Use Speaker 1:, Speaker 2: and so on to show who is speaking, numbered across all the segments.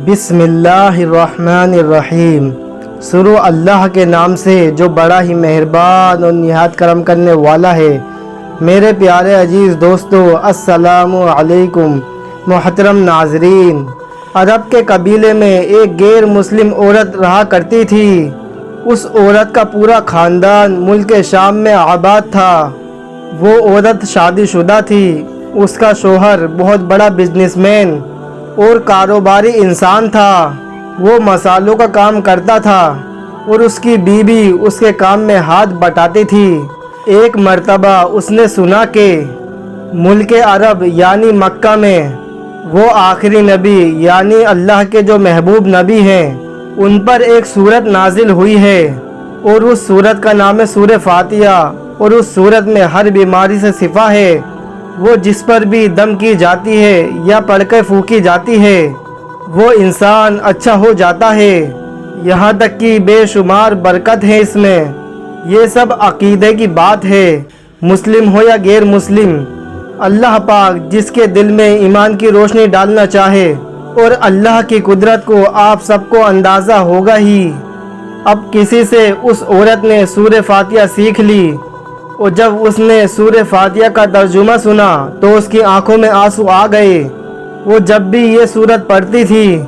Speaker 1: बिस्मिल्लाहिर्रहमानिर्रहीम। शुरू अल्लाह के नाम से जो बड़ा ही मेहरबान और निहायत करम करने वाला है। मेरे प्यारे अजीज़ दोस्तों, अस्सलामु अलैकुम। मोहतरम नाजरीन, अरब के कबीले में एक गैर मुस्लिम औरत रहा करती थी। उस औरत का पूरा ख़ानदान मुल्क शाम में आबाद था। वो औरत शादीशुदा थी। उसका शोहर बहुत बड़ा बिजनेसमैन और कारोबारी इंसान था। वो मसालों का काम करता था और उसकी बीवी उसके काम में हाथ बटाती थी। एक मर्तबा उसने सुना कि मुल्क अरब यानी मक्का में वो आखिरी नबी यानी अल्लाह के जो महबूब नबी हैं, उन पर एक सूरत नाजिल हुई है और उस सूरत का नाम है सूरह फातिहा। और उस सूरत में हर बीमारी से शिफा है। वो जिस पर भी दम की जाती है या पढ़कर फूकी जाती है, वो इंसान अच्छा हो जाता है। यहाँ तक कि बेशुमार बरकत है इसमें। ये सब अकीदे की बात है, मुस्लिम हो या गैर मुस्लिम। अल्लाह पाक जिसके दिल में ईमान की रोशनी डालना चाहे, और अल्लाह की कुदरत को आप सबको अंदाज़ा होगा ही। अब किसी से उस औरत ने सूरह फातिहा सीख ली और जब उसने सूरह फातिहा का तर्जुमा सुना तो उसकी आंखों में आंसू आ गए। वो जब भी ये सूरत पढ़ती थी,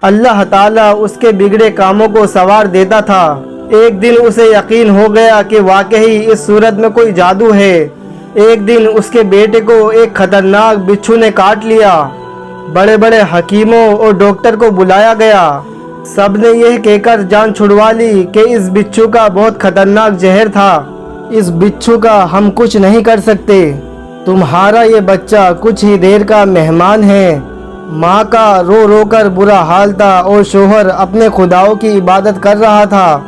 Speaker 1: अल्लाह ताला उसके बिगड़े कामों को संवार देता था। एक दिन उसे यकीन हो गया कि वाकई इस सूरत में कोई जादू है। एक दिन उसके बेटे को एक खतरनाक बिच्छू ने काट लिया। बड़े बड़े हकीमों और डॉक्टर को बुलाया गया। सब ने यह कहकर जान छुड़वा ली कि इस बिच्छू का बहुत खतरनाक जहर था। इस बिच्छू का हम कुछ नहीं कर सकते। तुम्हारा ये बच्चा कुछ ही देर का मेहमान है। माँ का रो रो कर बुरा हाल था और शोहर अपने खुदाओं की इबादत कर रहा था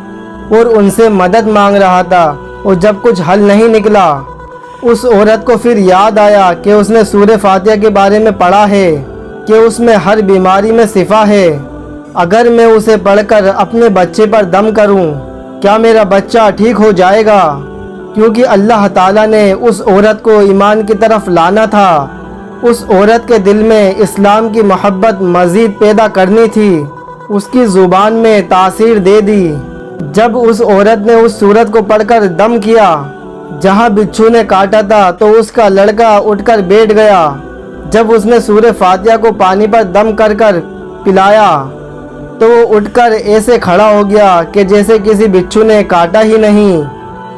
Speaker 1: और उनसे मदद मांग रहा था। और जब कुछ हल नहीं निकला, उस औरत को फिर याद आया कि उसने सूरह फातिहा के बारे में पढ़ा है कि उसमें हर बीमारी में शिफा है। अगर मैं उसे पढ़कर अपने बच्चे पर दम करूं, क्या मेरा बच्चा ठीक हो जाएगा? क्योंकि अल्लाह ताला ने उस औरत को ईमान की तरफ लाना था। उस औरत के दिल में इस्लाम की मोहब्बत मज़ीद पैदा करनी थी। उसकी ज़ुबान में तासीर दे दी। जब उस औरत ने उस सूरत को पढ़कर दम किया जहां बिच्छू ने काटा था, तो उसका लड़का उठकर बैठ गया। जब उसने सूरह फातिहा को पानी पर दम कर कर पिलाया तो वो उठकर ऐसे खड़ा हो गया कि जैसे किसी बिच्छू ने काटा ही नहीं।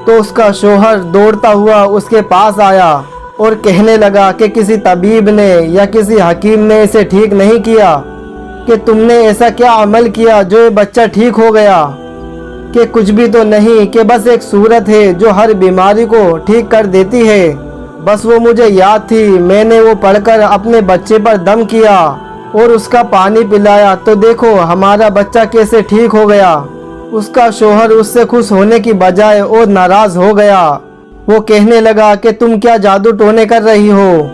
Speaker 1: तो उसका शोहर दौड़ता हुआ उसके पास आया और कहने लगा कि किसी तबीब ने या किसी हकीम ने इसे ठीक नहीं किया, कि तुमने ऐसा क्या अमल किया जो ये बच्चा ठीक हो गया? कि कुछ भी तो नहीं, कि बस एक सूरत है जो हर बीमारी को ठीक कर देती है। बस वो मुझे याद थी, मैंने वो पढ़कर अपने बच्चे पर दम किया और उसका पानी पिलाया, तो देखो हमारा बच्चा कैसे ठीक हो गया। उसका शोहर उससे खुश होने की बजाय और नाराज हो गया। वो कहने लगा कि तुम क्या जादू टोने कर रही हो?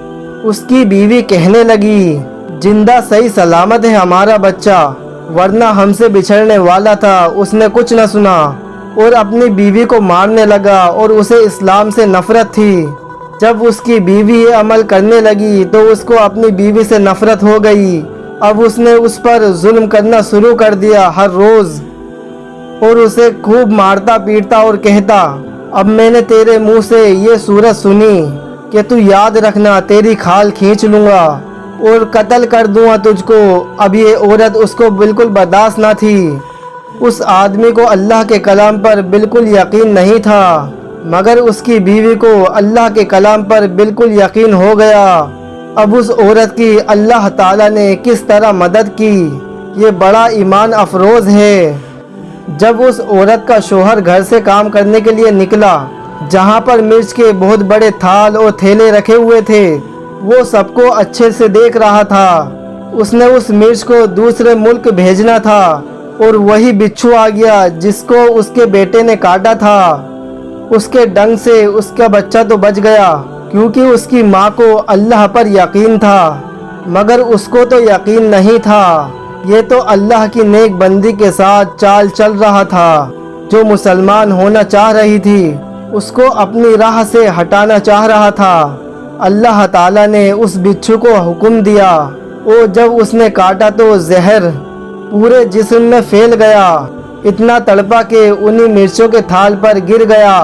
Speaker 1: उसकी बीवी कहने लगी, जिंदा सही सलामत है हमारा बच्चा, वरना हमसे बिछड़ने वाला था। उसने कुछ न सुना और अपनी बीवी को मारने लगा और उसे इस्लाम से नफरत थी। जब उसकी बीवी ये अमल करने लगी तो उसको अपनी बीवी से नफरत हो गई। अब उसने उस पर जुल्म करना शुरू कर दिया हर रोज़, और उसे खूब मारता पीटता और कहता, अब मैंने तेरे मुंह से ये सूरत सुनी कि तू याद रखना, तेरी खाल खींच लूँगा और कत्ल कर दूँगा तुझको। अब ये औरत उसको बिल्कुल बर्दाश्त न थी। उस आदमी को अल्लाह के कलाम पर बिल्कुल यकीन नहीं था, मगर उसकी बीवी को अल्लाह के कलाम पर बिल्कुल यकीन हो गया। अब उस औरत की अल्लाह ताला ने किस तरह मदद की, ये बड़ा ईमान अफरोज़ है। जब उस औरत का शोहर घर से काम करने के लिए निकला, जहाँ पर मिर्च के बहुत बड़े थाल और थैले रखे हुए थे, वो सबको अच्छे से देख रहा था। उसने उस मिर्च को दूसरे मुल्क भेजना था और वही बिच्छू आ गया जिसको उसके बेटे ने काटा था। उसके डंग से उसका बच्चा तो बच गया, क्योंकि उसकी माँ को अल्लाह पर यकीन था, मगर उसको तो यकीन नहीं था। ये तो अल्लाह की नेक बंदी के साथ चाल चल रहा था। जो मुसलमान होना चाह रही थी, उसको अपनी राह से हटाना चाह रहा था। अल्लाह ताला ने उस बिच्छू को हुक्म दिया और जब उसने काटा तो जहर पूरे जिस्म में फैल गया। इतना तड़पा कि उन्हीं मिर्चों के थाल पर गिर गया।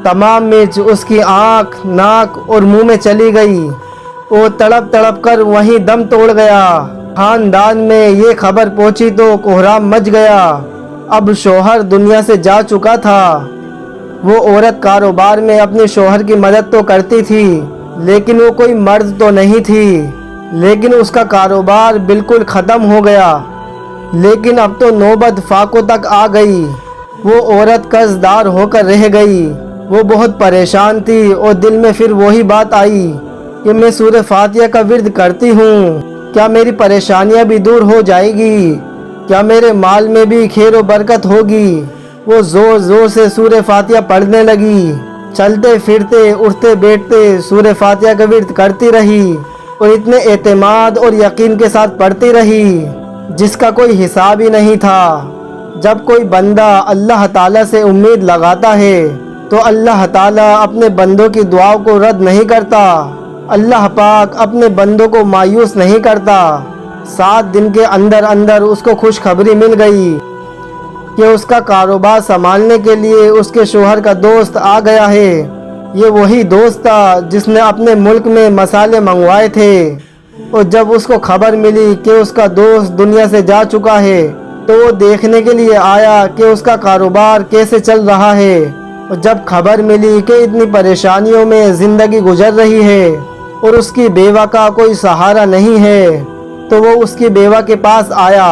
Speaker 1: तमाम मिर्च उसकी आँख, नाक और मुंह में चली गई। वो तड़प तड़प कर वहीं दम तोड़ गया। खानदान में ये खबर पहुंची तो कोहराम मच गया। अब शौहर दुनिया से जा चुका था। वो औरत कारोबार में अपने शौहर की मदद तो करती थी, लेकिन वो कोई मर्द तो नहीं थी। लेकिन उसका कारोबार बिल्कुल ख़त्म हो गया। लेकिन अब तो नौबत फाकों तक आ गई। वो औरत कर्जदार होकर रह गई। वो बहुत परेशान थी और दिल में फिर वही बात आई कि मैं सूरह फातिहा का विर्द करती हूँ, क्या मेरी परेशानियाँ भी दूर हो जाएगी? क्या मेरे माल में भी खैर व बरकत होगी? वो ज़ोर ज़ोर से सूरह फातिहा पढ़ने लगी। चलते फिरते, उठते बैठते सूरह फातिहा का विर्द करती रही और इतने एतमाद और यकीन के साथ पढ़ती रही जिसका कोई हिसाब ही नहीं था। जब कोई बंदा अल्लाह ताला से उम्मीद लगाता है तो अल्लाह ताला अपने बंदों की दुआओं को रद्द नहीं करता। अल्लाह पाक अपने बंदों को मायूस नहीं करता। 7 दिन के अंदर अंदर उसको खुशखबरी मिल गई कि उसका कारोबार संभालने के लिए उसके शौहर का दोस्त आ गया है। ये वही दोस्त था जिसने अपने मुल्क में मसाले मंगवाए थे। और जब उसको खबर मिली कि उसका दोस्त दुनिया से जा चुका है तो वो देखने के लिए आया कि उसका कारोबार कैसे चल रहा है। और जब खबर मिली कि इतनी परेशानियों में ज़िंदगी गुजर रही है और उसकी बेवा का कोई सहारा नहीं है, तो वो उसकी बेवा के पास आया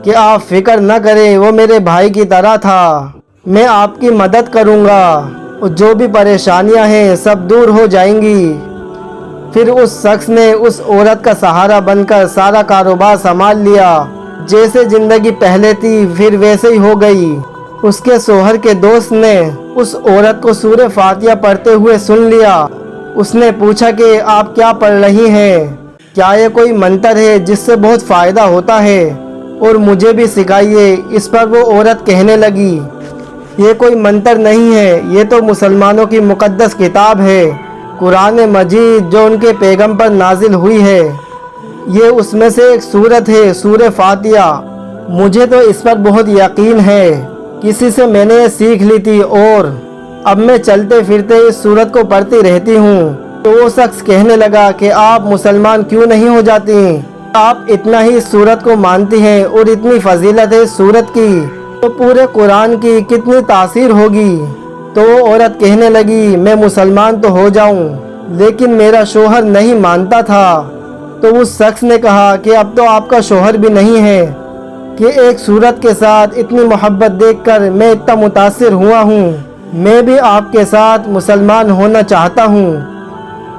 Speaker 1: कि आप फिक्र न करें, वो मेरे भाई की तरह था, मैं आपकी मदद करूँगा और जो भी परेशानियां हैं सब दूर हो जाएंगी। फिर उस शख्स ने उस औरत का सहारा बनकर सारा कारोबार संभाल लिया। जैसे ज़िंदगी पहले थी फिर वैसे ही हो गई। उसके शौहर के दोस्त ने उस औरत को सूरह फातिहा पढ़ते हुए सुन लिया। उसने पूछा कि आप क्या पढ़ रही हैं? क्या ये कोई मंत्र है जिससे बहुत फ़ायदा होता है? और मुझे भी सिखाइए। इस पर वो औरत कहने लगी, ये कोई मंत्र नहीं है, ये तो मुसलमानों की मुक़द्दस किताब है, कुरान मजीद, जो उनके पैगम्बर पर नाजिल हुई है। ये उसमें से एक सूरत है, सूरह फातिहा। मुझे तो इस पर बहुत यकीन है, किसी से मैंने ये सीख ली थी और अब मैं चलते फिरते इस सूरत को पढ़ती रहती हूँ। तो वो शख्स कहने लगा कि आप मुसलमान क्यों नहीं हो जाती? आप इतना ही इस सूरत को मानती हैं और इतनी फजीलत है इस सूरत की, तो पूरे कुरान की कितनी तासीर होगी। तो वो औरत कहने लगी, मैं मुसलमान तो हो जाऊं, लेकिन मेरा शौहर नहीं मानता था। तो उस शख्स ने कहा कि अब तो आपका शौहर भी नहीं है कि एक सूरत के साथ इतनी मोहब्बत देखकर मैं इतना मुतासिर हुआ हूँ। मैं भी आपके साथ मुसलमान होना चाहता हूँ।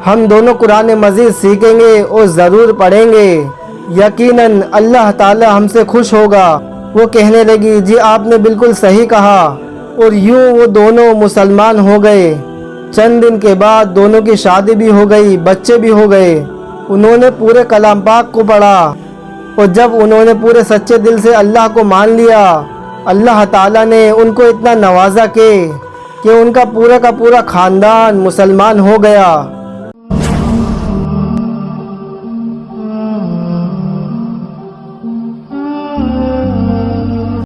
Speaker 1: हम दोनों कुरान मजीद सीखेंगे और ज़रूर पढ़ेंगे। यकीनन अल्लाह ताला हमसे खुश होगा। वो कहने लगी, जी आपने बिल्कुल सही कहा। और यूँ वो दोनों मुसलमान हो गए। चंद दिन के बाद दोनों की शादी भी हो गई, बच्चे भी हो गए। उन्होंने पूरे कलाम पाक को पढ़ा और जब उन्होंने पूरे सच्चे दिल से अल्लाह को मान लिया, अल्लाह ताला ने उनको इतना नवाजा कि उनका पूरा का पूरा ख़ानदान मुसलमान हो गया।